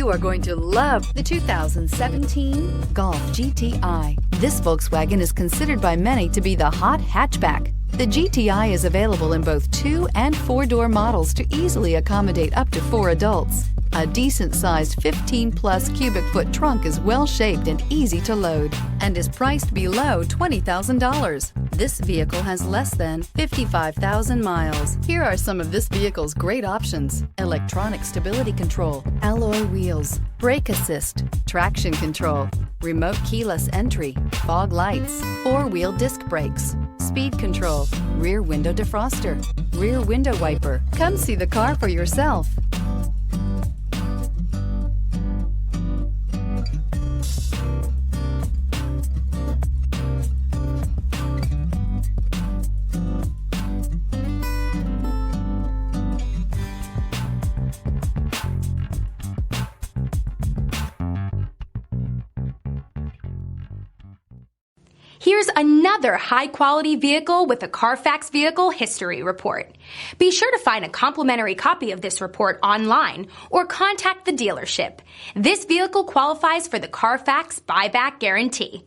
You are going to love the 2017 Golf GTI. This Volkswagen is considered by many to be the hot hatchback. The GTI is available in both 2- and 4-door models to easily accommodate up to 4 adults. A decent-sized 15-plus cubic foot trunk is well-shaped and easy to load and is priced below $20,000. This vehicle has less than 55,000 miles. Here are some of this vehicle's great options: electronic stability control, alloy wheels, brake assist, traction control, remote keyless entry, fog lights, 4-wheel disc brakes, speed control, rear window defroster, rear window wiper. Come see the car for yourself. Here's another high-quality vehicle with a Carfax Vehicle History Report. Be sure to find a complimentary copy of this report online or contact the dealership. This vehicle qualifies for the Carfax Buyback Guarantee.